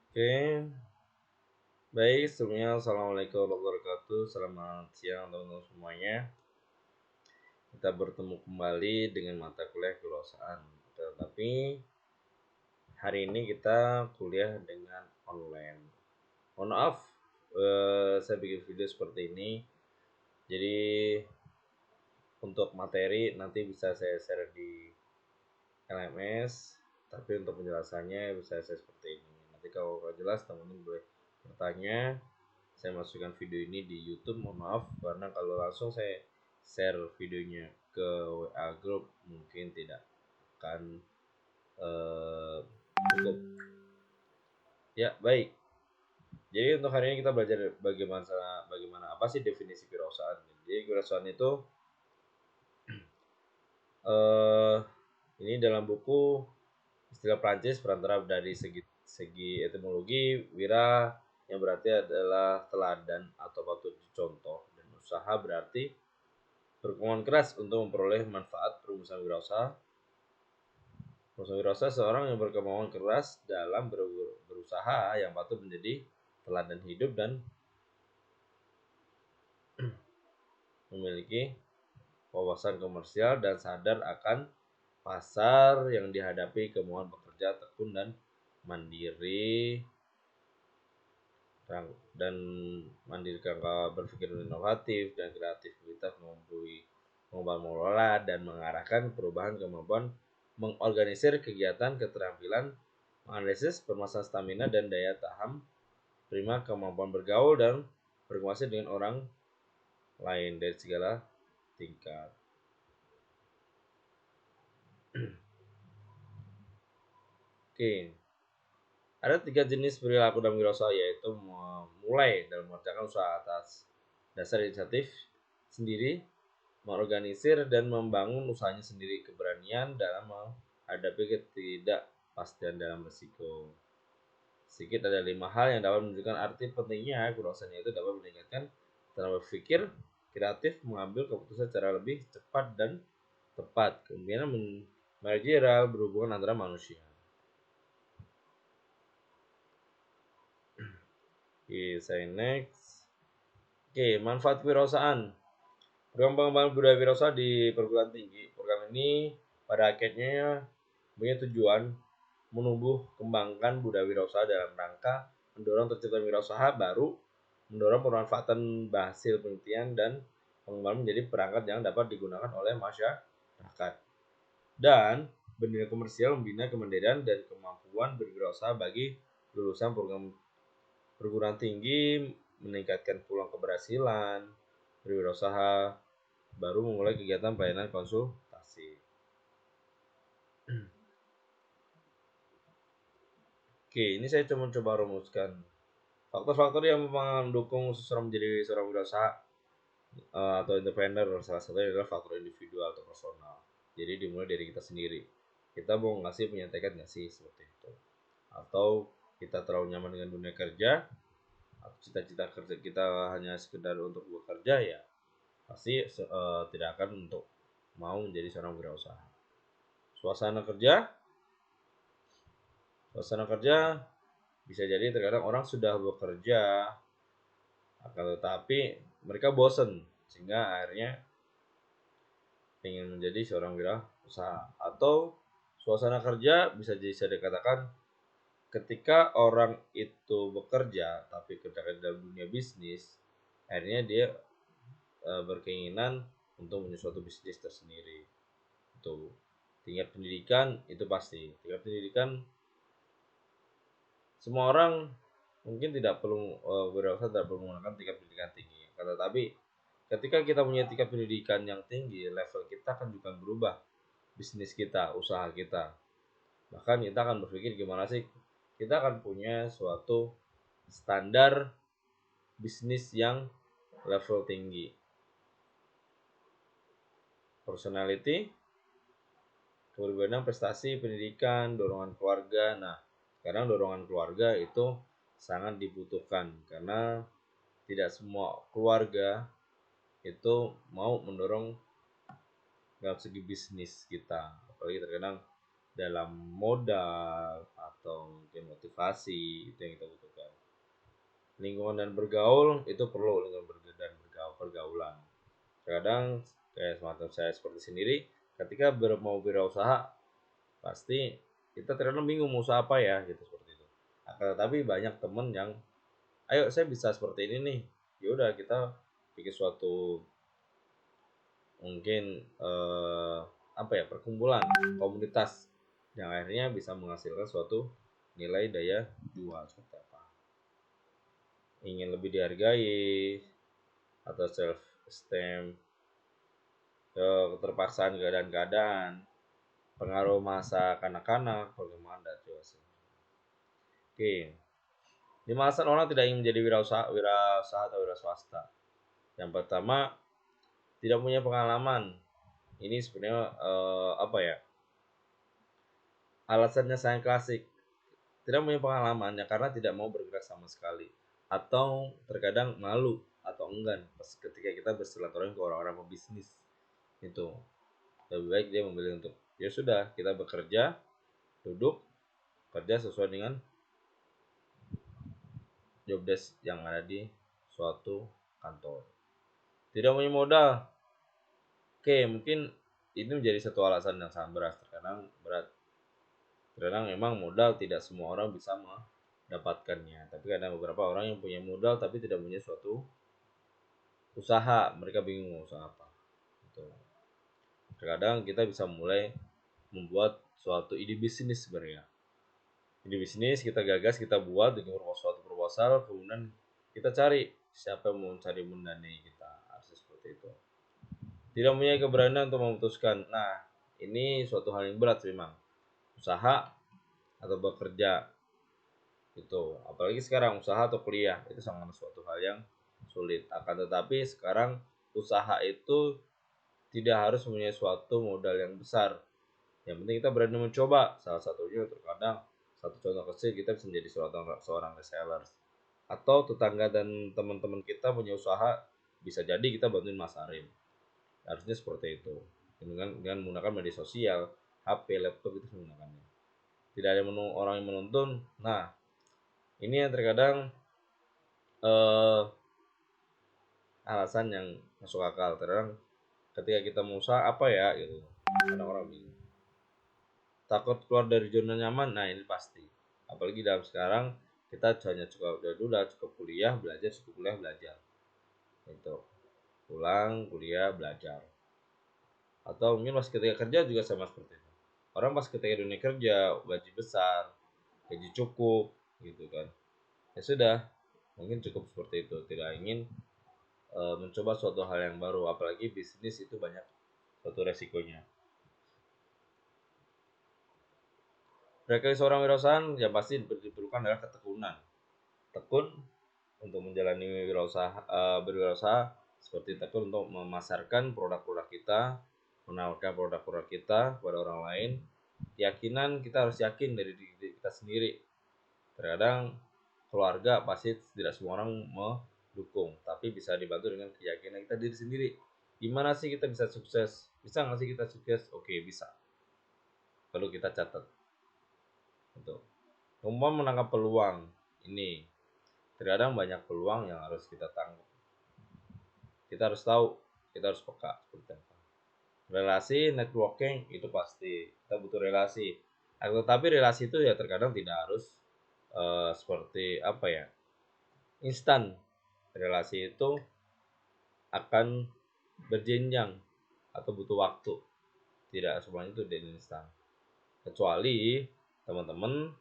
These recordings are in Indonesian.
Oke, baik, sebelumnya Assalamualaikum warahmatullahi wabarakatuh. Selamat siang teman-teman semuanya. Kita bertemu kembali dengan mata kuliah kewirausahaan. Tetapi hari ini kita kuliah dengan online. Mohon maaf, saya bikin video seperti ini. Jadi untuk materi nanti bisa saya share di LMS, tapi untuk penjelasannya bisa saya seperti ini. Nanti kalau nggak jelas teman-teman boleh bertanya. Saya masukkan video ini di YouTube, mohon maaf karena kalau langsung saya share videonya ke WA group mungkin tidak akan cukup. Ya, baik. Jadi untuk hari ini kita belajar bagaimana apa sih definisi kewirausahaan. Jadi kewirausahaan itu eh ini dalam buku istilah Prancis perantara dari segi etimologi wira yang berarti adalah teladan atau patut dicontoh, dan usaha berarti berkemauan keras untuk memperoleh manfaat. Perumusan wirausaha. Perumusan wirausaha seorang yang berkemauan keras dalam berusaha yang patut menjadi teladan hidup dan memiliki wawasan komersial dan sadar akan pasar yang dihadapi, kemauan bekerja tekun dan mandiri dan mandiri kerangka berpikir inovatif dan kreativitas mengubah mengelola dan mengarahkan perubahan, kemampuan mengorganisir kegiatan, keterampilan menganalisis permasalahan stamina dan daya tahan prima, kemampuan bergaul dan berkomunikasi dengan orang lain dari segala tingkat. Oke, ada 3 jenis perilaku dalam wirausaha, yaitu memulai dan mengerjakan usaha atas dasar inisiatif sendiri, mengorganisir dan membangun usahanya sendiri, keberanian dalam menghadapi ketidakpastian dalam risiko. Sedikit ada 5 hal yang dapat menunjukkan arti pentingnya kewirausahaan, yaitu dapat meningkatkan cara berpikir kreatif, mengambil keputusan secara lebih cepat dan tepat, kemudian manajerial berhubungan antara manusia. Oke, saya next. Oke, manfaat kewirausahaan. Program pengembangan budaya wirausaha di perguruan tinggi. Program ini pada akhirnya punya tujuan menumbuh kembangkan budaya wirausaha dalam rangka mendorong tercipta wirausaha baru, mendorong pemanfaatan hasil penelitian dan pengembangan menjadi perangkat yang dapat digunakan oleh masyarakat, dan bernilai komersial, membina kemandirian dan kemampuan berwirausaha bagi lulusan program perguruan tinggi, meningkatkan peluang keberhasilan berwirausaha baru, memulai kegiatan pelayanan konsultasi. Oke, ini saya cuma coba rumuskan faktor-faktor yang mendukung seseorang menjadi seorang wirausaha atau entrepreneur. Salah satunya adalah faktor individual atau personal. Jadi dimulai dari kita sendiri. Kita mau ngasih punya tekad nggak sih seperti itu? Atau kita terlalu nyaman dengan dunia kerja, atau cita-cita kerja kita hanya sekedar untuk bekerja, ya pasti tidak akan untuk mau menjadi seorang wirausaha. Suasana kerja bisa jadi terkadang orang sudah bekerja akan tetapi mereka bosen sehingga akhirnya ingin menjadi seorang wirausaha. Atau suasana kerja bisa dikatakan ketika orang itu bekerja tapi kerja dalam dunia bisnis, akhirnya dia berkeinginan untuk punya suatu bisnis tersendiri. Itu tingkat pendidikan, itu pasti tingkat pendidikan semua orang mungkin tidak perlu berwirausaha tidak perlu menggunakan tingkat pendidikan tinggi. Tetapi ketika kita punya tingkat pendidikan yang tinggi, level kita akan juga berubah, bisnis kita, usaha kita. Bahkan kita akan berpikir gimana sih kita akan punya suatu standar bisnis yang level tinggi. Personality, kepribadian, prestasi, pendidikan, dorongan keluarga. Nah, sekarang dorongan keluarga itu sangat dibutuhkan karena tidak semua keluarga itu mau mendorong dalam segi bisnis kita, apalagi terkadang dalam modal atau mungkin motivasi, itu yang kita butuhkan. Lingkungan dan bergaul itu perlu, dan pergaulan. Kadang kayak semacam saya seperti sendiri, ketika mau berwirausaha pasti kita terkadang bingung mau usaha apa ya gitu, seperti itu. Tapi banyak temen yang, ayo saya bisa seperti ini nih, yaudah kita bikin suatu mungkin apa ya, perkumpulan komunitas yang akhirnya bisa menghasilkan suatu nilai daya jual seperti apa, ingin lebih dihargai atau self esteem, keterpaksaan keadaan-keadaan, pengaruh masa kanak-kanak, bagaimana coba sih. Oke, 5 alasan orang tidak ingin menjadi wirausaha atau wira swasta. Yang pertama, tidak punya pengalaman. Ini sebenarnya apa ya, alasannya sangat klasik. Tidak punya pengalaman ya karena tidak mau bergerak sama sekali, atau terkadang malu atau enggan ketika kita bersilaturahmi ke orang-orang pebisnis. Itu lebih baik dia memilih untuk, ya sudah, kita bekerja, duduk kerja sesuai dengan job desk yang ada di suatu kantor. Tidak punya modal. Oke, mungkin ini menjadi satu alasan yang sangat berat. Terkadang memang modal tidak semua orang bisa mendapatkannya, tapi ada beberapa orang yang punya modal tapi tidak punya suatu usaha, mereka bingung mau usaha apa. Gitu. Terkadang kita bisa mulai membuat suatu ide bisnis sebenarnya. Ide bisnis kita gagas, kita buat dengan suatu proposal, kemudian kita cari siapa yang mau cari mendanai kita, harus seperti itu. Tidak punya keberanian untuk memutuskan. Nah, ini suatu hal yang berat memang. Usaha atau bekerja itu, apalagi sekarang usaha atau kuliah itu sangat suatu hal yang sulit. Akan tetapi sekarang usaha itu tidak harus mempunyai suatu modal yang besar. Yang penting kita berani mencoba. Salah satunya terkadang satu contoh kecil, kita bisa menjadi seorang reseller, atau tetangga dan teman-teman kita punya usaha, bisa jadi kita bantuin masarin. Harusnya seperti itu, dengan menggunakan media sosial, HP, laptop, itu menggunakannya. Tidak ada orang yang menuntun. Nah, ini yang terkadang alasan yang masuk akal. Terkadang ketika kita mau usaha apa ya gitu, kadang orang bingung, takut keluar dari zona nyaman. Nah, ini pasti, apalagi dalam sekarang kita hanya cukup kuliah belajar, itu pulang kuliah belajar, atau mungkin pas ketika kerja juga sama seperti itu. Orang pas ketika dunia kerja, gaji besar, gaji cukup gitu kan, ya sudah, mungkin cukup seperti itu, tidak ingin mencoba suatu hal yang baru, apalagi bisnis itu banyak suatu resikonya. Mereka seorang wirausahaan yang pasti diperlukan adalah ketekunan. Tekun untuk menjalani berwirausaha, seperti tekun untuk memasarkan produk-produk kita, menawarkan produk-produk kita kepada orang lain. Keyakinan, kita harus yakin dari diri kita sendiri. Terkadang keluarga pasti tidak semua orang mendukung, tapi bisa dibantu dengan keyakinan kita diri sendiri. Gimana sih kita bisa sukses? Bisa nggak sih kita sukses? Oke, bisa. Perlu kita catat. Untuk menangkap peluang ini, terkadang banyak peluang yang harus kita tangkap. Kita harus tahu, kita harus peka seperti apa. Relasi, networking itu pasti kita butuh relasi. Tetapi relasi itu ya terkadang tidak harus seperti apa ya, instan. Relasi itu akan berjenjang atau butuh waktu. Tidak semuanya itu dari instan. Kecuali teman-teman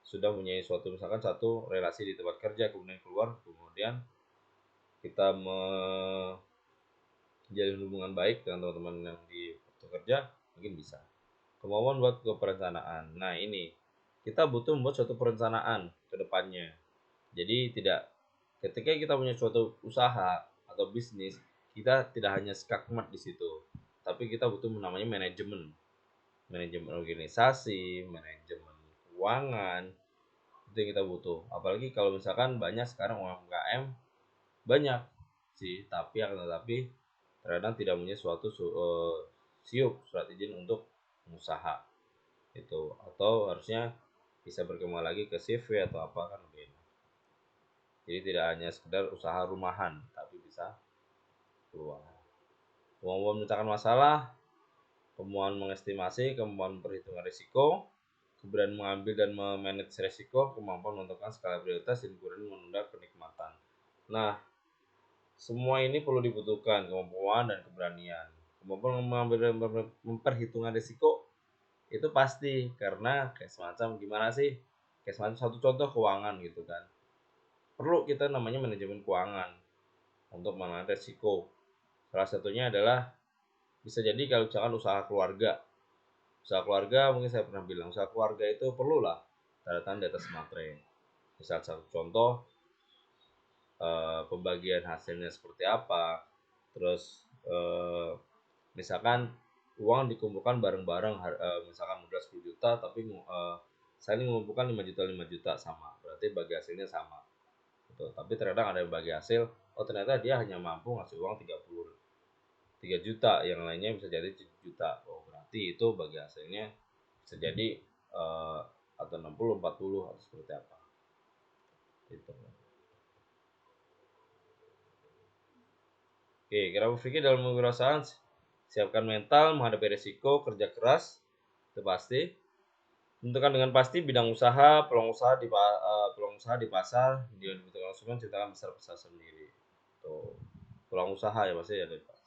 sudah punya misalkan satu relasi di tempat kerja, kemudian keluar, kemudian kita menjalin hubungan baik dengan teman-teman yang di waktu kerja, mungkin bisa. Kemauan buat perencanaan. Nah, ini kita butuh membuat suatu perencanaan ke depannya. Jadi tidak, ketika kita punya suatu usaha atau bisnis, kita tidak hanya skakmat di situ, tapi kita butuh namanya manajemen organisasi, manajemen keuangan. Itu yang kita butuh. Apalagi kalau misalkan banyak sekarang UMKM, banyak sih, tapi terkadang tidak punya suatu SIUP, surat izin untuk mengusaha itu, atau harusnya bisa berkembang lagi ke CV atau apa kan lebih enak. Jadi tidak hanya sekedar usaha rumahan, tapi bisa keluar. Kemampuan memecahkan masalah, kemampuan mengestimasi, kemampuan memperhitungkan risiko, keberanian mengambil dan memanage risiko, kemampuan menentukan skala prioritas, dan kemudian menunda kenikmatan. Nah, semua ini perlu dibutuhkan kemampuan dan keberanian. Kemampuan mengambil dan memperhitungkan risiko itu pasti, karena kayak semacam gimana sih? Kayak semacam satu contoh keuangan gitu kan. Perlu kita namanya manajemen keuangan untuk mengenai risiko. Salah satunya adalah bisa jadi kalau misalkan usaha keluarga. Usaha keluarga mungkin saya pernah bilang, usaha keluarga itu perlulah tanda tangan di atas materai. Misal satu contoh, pembagian hasilnya seperti apa, terus misalkan uang dikumpulkan bareng-bareng, misalkan modal 10 juta tapi saling mengumpulkan 5 juta 5 juta sama, berarti bagi hasilnya sama gitu. Tapi terkadang ada yang bagi hasil, oh ternyata dia hanya mampu ngasih uang 3 juta, yang lainnya bisa jadi 7 juta. Oh berarti itu bagi hasilnya bisa jadi atau 60 40 atau seperti apa gitu. Oke, kira berpikir dalam kewirausahaan, siapkan mental menghadapi risiko, kerja keras, itu pasti. Tentukan dengan pasti bidang usaha, peluang usaha di pasar, dia dibutuhkan konsumen, ciptakan besar sendiri. Tuh, peluang usaha ya pasti ada di pasar.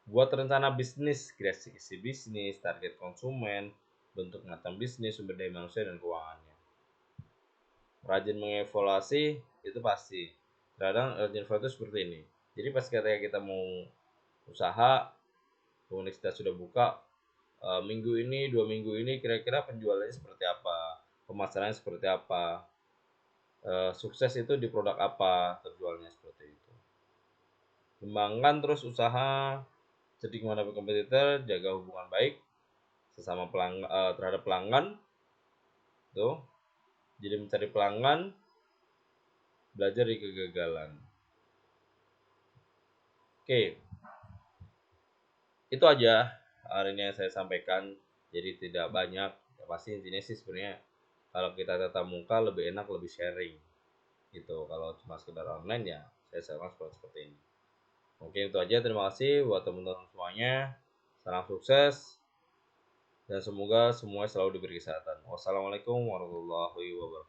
Buat rencana bisnis, kreasi isi bisnis, target konsumen, bentuk macam bisnis, sumber daya manusia dan keuangannya. Rajin mengevaluasi itu pasti. Kadang rajin evaluasi seperti ini. Jadi pas ketika kita mau usaha, kemudian kita sudah buka, minggu ini 2 minggu ini kira-kira penjualannya seperti apa, pemasarannya seperti apa, sukses itu di produk apa, terjualnya seperti itu. Kembangkan terus usaha, jadi menghadapi kompetitor, jaga hubungan baik sesama terhadap pelanggan, tuh. Jadi mencari pelanggan, belajar dari kegagalan. Oke, itu aja hari ini yang saya sampaikan. Jadi tidak banyak, ya pasti intinya sih sebenarnya kalau kita tatap muka lebih enak, lebih sharing gitu. Kalau cuma sekedar online ya saya sarankan seperti ini. Mungkin itu aja, terima kasih buat teman-teman semuanya, salam sukses dan semoga semua selalu diberi kesehatan. Wassalamualaikum warahmatullahi wabarakatuh.